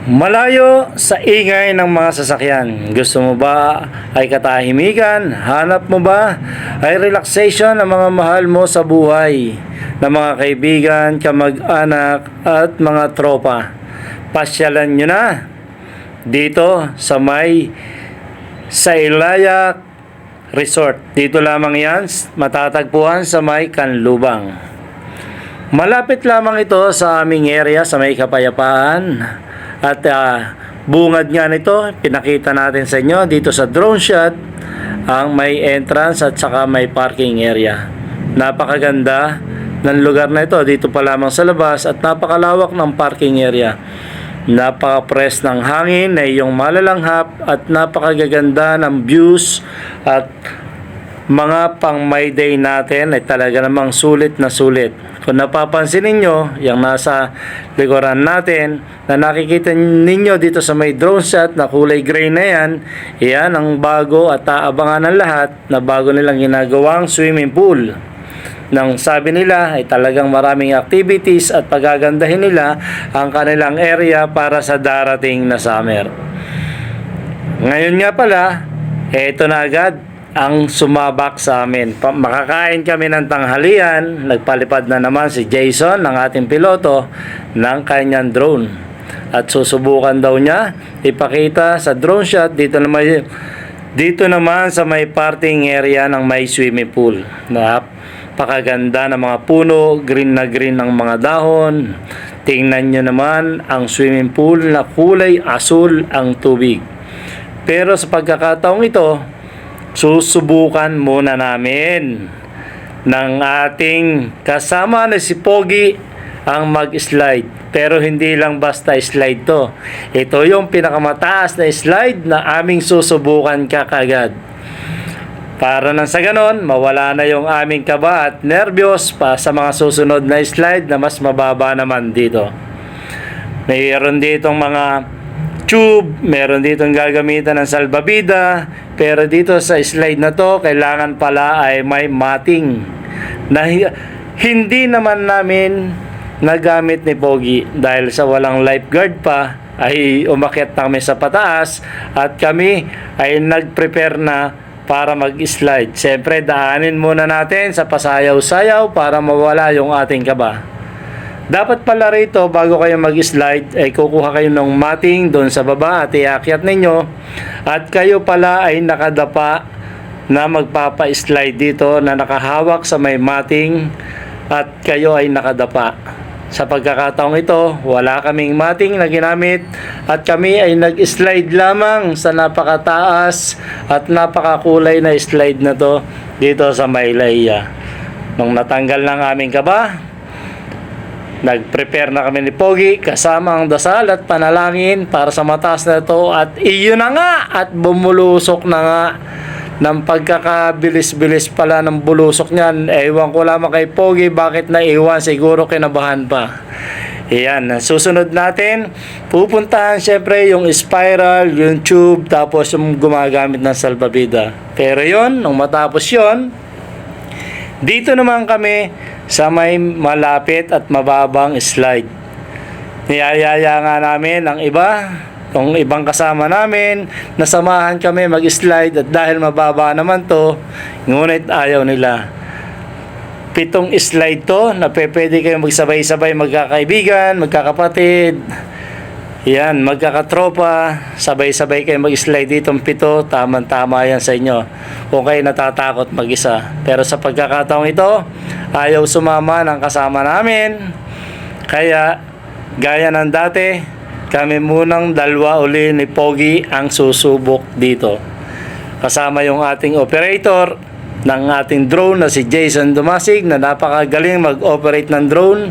Malayo sa ingay ng mga sasakyan. Gusto mo ba ay katahimikan? Hanap mo ba ay relaxation ng mga mahal mo sa buhay, ng mga kaibigan, kamag-anak at mga tropa? Pasyalan nyo na dito sa Ilaya Resort. Dito lamang yan, matatagpuan sa may Kanlubang. Malapit lamang ito sa aming area sa may Kapayapaan. At bungad nga nito, pinakita natin sa inyo dito sa drone shot ang may entrance at saka may parking area. Napakaganda ng lugar na ito dito pa lamang sa labas at napakalawak ng parking area. Napaka-press ng hangin na iyong malalanghap at napakagaganda ng views at mga pang my day natin ay talaga namang sulit na sulit. Kung napapansin ninyo, yung nasa likuran natin na nakikita ninyo dito sa may drone shot na kulay gray na yan ang bago at aabangan ng lahat na bago nilang ginagawang swimming pool. Nang sabi nila ay talagang maraming activities at pagagandahin nila ang kanilang area para sa darating na summer. Ngayon nga pala, eto na agad ang sumabak sa amin. Makakain kami ng tanghalian. Nagpalipad na naman si Jason, ng ating piloto, ng kanyang drone. At susubukan daw niya ipakita sa drone shot dito naman sa may parking area ng may swimming pool. Napakaganda ng mga puno, green na green ng mga dahon. Tingnan nyo naman ang swimming pool na kulay asul ang tubig. Pero sa pagkakataong ito, susubukan muna namin ng ating kasama na si Pogi ang mag-slide. Pero hindi lang basta slide to. Ito yung pinakamataas na slide na aming susubukan kakagad. Para nang sa ganon, mawala na yung aming kaba at nervyos pa sa mga susunod na slide na mas mababa naman dito. Mayroon ditong mga tube, meron ditong gagamitan ng salbabida, pero dito sa slide na to, kailangan pala ay may matting na hindi naman namin nagamit ni Pogi dahil sa walang lifeguard pa ay umakyat na kami sa pataas at kami ay nag-prepare na para mag-slide. Siyempre, daanin muna natin sa pasayaw-sayaw para mawala yung ating kaba. Dapat pala rito, bago kayo mag-slide, ay kukuha kayo ng matting doon sa baba at iakyat ninyo. At kayo pala ay nakadapa na magpapa-slide dito na nakahawak sa may matting at kayo ay nakadapa. Sa pagkakataong ito, wala kaming matting na ginamit at kami ay nag-slide lamang sa napakataas at napakakulay na slide na to dito sa Ilaya. Nung natanggal ng aming kaba, nag-prepare na kami ni Pogi kasama ang dasal at panalangin para sa mataas na ito at iyon na nga at bumulusok na nga ng pagkakabilis-bilis pala ng bulusok niyan. Ewan ko lamang kay Pogi bakit naiwan, siguro kinabahan pa. Ayan, susunod natin pupuntahan syempre yung spiral, yung tube, tapos yung gumagamit ng salbabida. Pero yon, nung matapos yon, dito naman kami sa may malapit at mababang slide. Niyayaya nga namin ang kung ibang kasama namin, nasamahan kami mag-slide at dahil mababa naman to, ngunit ayaw nila. 7 slide to na pwede kayo magsabay-sabay, magkakaibigan, magkakapatid, yan, magkakatropa, sabay-sabay kayo mag-slide ditong 7, tamang-tama yan sa inyo kung kayo natatakot mag-isa. Pero sa pagkakataong ito, ayaw sumama ng kasama namin, kaya gaya ng dati, kami munang dalawa uli ni Pogi ang susubok dito. Kasama yung ating operator ng ating drone na si Jason Dumasig na napakagaling mag-operate ng drone,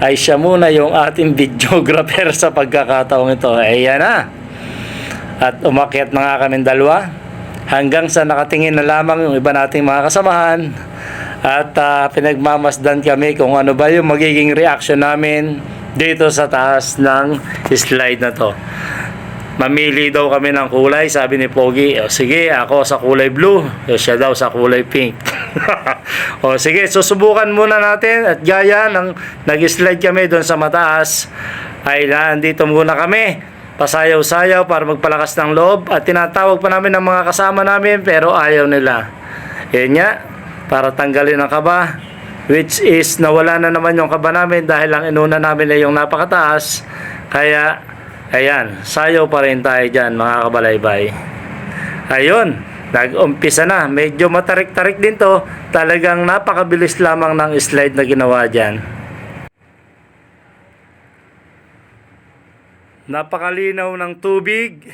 ay siya muna yung ating videographer sa pagkakataong ito. Ayan na. At umakyat na nga kami dalawa hanggang sa nakatingin na lamang yung iba nating mga kasamahan at pinagmamasdan kami kung ano ba yung magiging reaction namin dito sa taas ng slide na to. Mamili daw kami ng kulay, sabi ni Pogi. O sige, ako sa kulay blue, siya daw sa kulay pink. O sige, susubukan muna natin at gaya ng nag-slide kami doon sa mataas ay nandito muna kami pasayaw-sayaw para magpalakas ng loob at tinatawag pa namin ng mga kasama namin pero ayaw nila. Yan nga, para tanggalin ang kaba, which is nawala na naman yung kaba namin dahil ang inuna namin ay yung napakataas. Kaya, ayan, sayaw pa rin tayo dyan mga kabalaybay. Ayun, nag-umpisa na. Medyo matarik-tarik din to. Talagang napakabilis lamang ng slide na ginawa dyan. Napakalinaw ng tubig.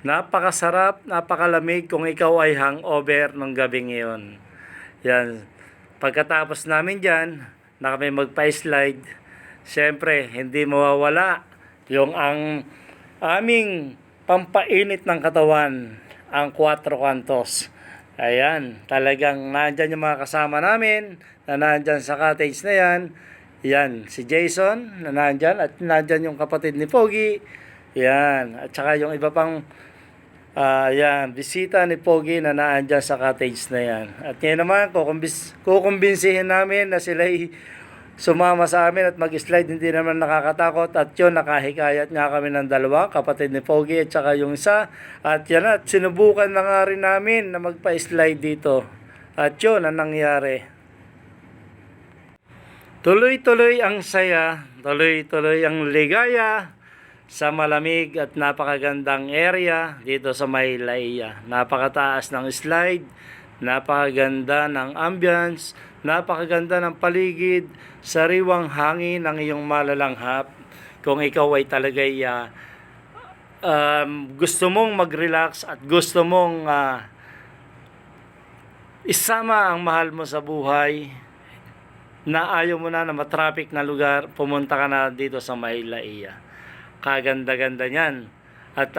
Napakasarap, napakalamig kung ikaw ay hangover ng gabing iyon. Yan. Pagkatapos namin dyan, na kami magpa-slide, siyempre, hindi mawawala yung ang aming pampainit ng katawan, ang 4 kantos. Ayan, talagang nandyan yung mga kasama namin na nandyan sa cottage na yan. Yan, si Jason na nandyan at nandyan yung kapatid ni Pogi. Yan, at saka yung iba pang yan, bisita ni Pogi na naandyan sa cottage na yan. At ngayon naman, kukumbinsihin namin na sila'y sumama sa amin at mag-slide. Hindi naman nakakatakot. At yun, nakahikayat nga kami ng dalawa, kapatid ni Pogi at saka yung isa. At yan, at sinubukan na nga rin namin na magpa-slide dito. At yun ang nangyari. Tuloy-tuloy ang saya, tuloy-tuloy ang ligaya sa malamig at napakagandang area dito sa Maylaya. Napakataas ng slide, napakaganda ng ambience, napakaganda ng paligid, sariwang hangin ng iyong malalanghap. Kung ikaw ay talagay gusto mong mag-relax at gusto mong isama ang mahal mo sa buhay, na ayaw mo na matraffic na lugar, pumunta ka na dito sa Maylaya. Kaganda-ganda niyan. At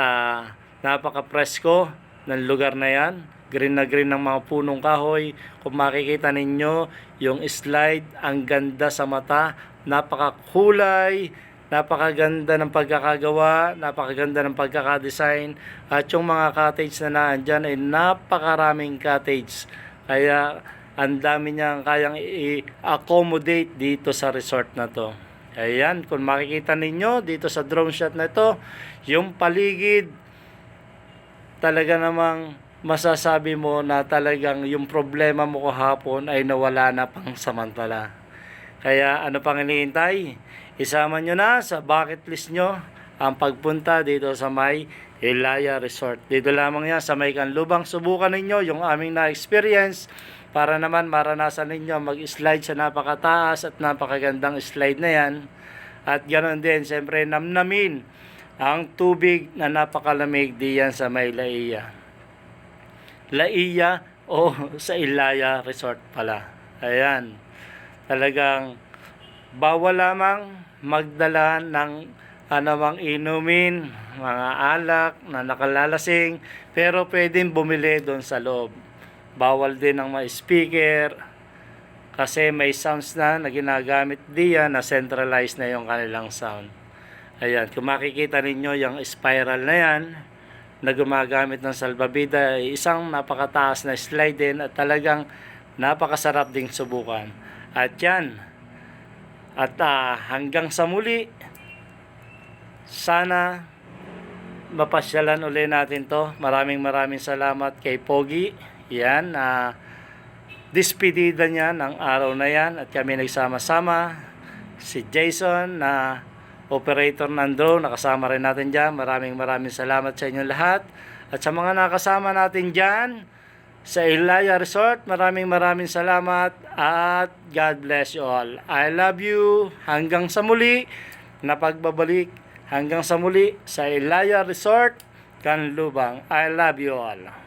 napaka-presko ng lugar na yan. Green na green ng mga punong kahoy. Kung makikita ninyo, yung slide, ang ganda sa mata. Napakakulay, napakaganda ng pagkakagawa, napakaganda ng pagkakadesign. At yung mga cottage na naandyan ay napakaraming cottage. Kaya ang dami niyang kayang i-accommodate dito sa resort na to. Ayan, kung makikita ninyo dito sa drone shot na ito, yung paligid, talaga namang masasabi mo na talagang yung problema mo kahapon ay nawala na pang samantala. Kaya ano pang hinihintay? Isama nyo na sa bucket list nyo ang pagpunta dito sa may Ilaya Resort. Dito lamang yan sa may Canlubang. Subukan ninyo yung aming na-experience para naman maranasan ninyo mag-slide sa napakataas at napakagandang slide na yan. At ganoon din, siyempre namnamin ang tubig na napakalamig diyan sa may Laia. Laia o sa Ilaya Resort pala. Ayan, talagang bawal lamang magdala ng anumang inumin, mga alak na nakalalasing, pero pwedeng bumili doon sa loob. Bawal din ang mga speaker kasi may sounds na ginagamit diyan na centralized na yung kanilang sound. Ayan, kung makikita ninyo yung spiral na yan na gumagamit ng salbabida, isang napakataas na slide din at talagang napakasarap ding subukan. At yan, at hanggang sa muli, sana mapasyalan uli natin to. Maraming salamat kay Pogi. Yan, dispedida niya ng araw na yan at kami nagsama-sama. Si Jason na operator ng drone, nakasama rin natin dyan. Maraming salamat sa inyo lahat. At sa mga nakasama natin dyan sa Ilaya Resort, maraming salamat at God bless you all. I love you. Hanggang sa muli na pagbabalik. Hanggang sa muli sa Ilaya Resort, Canlubang. I love you all.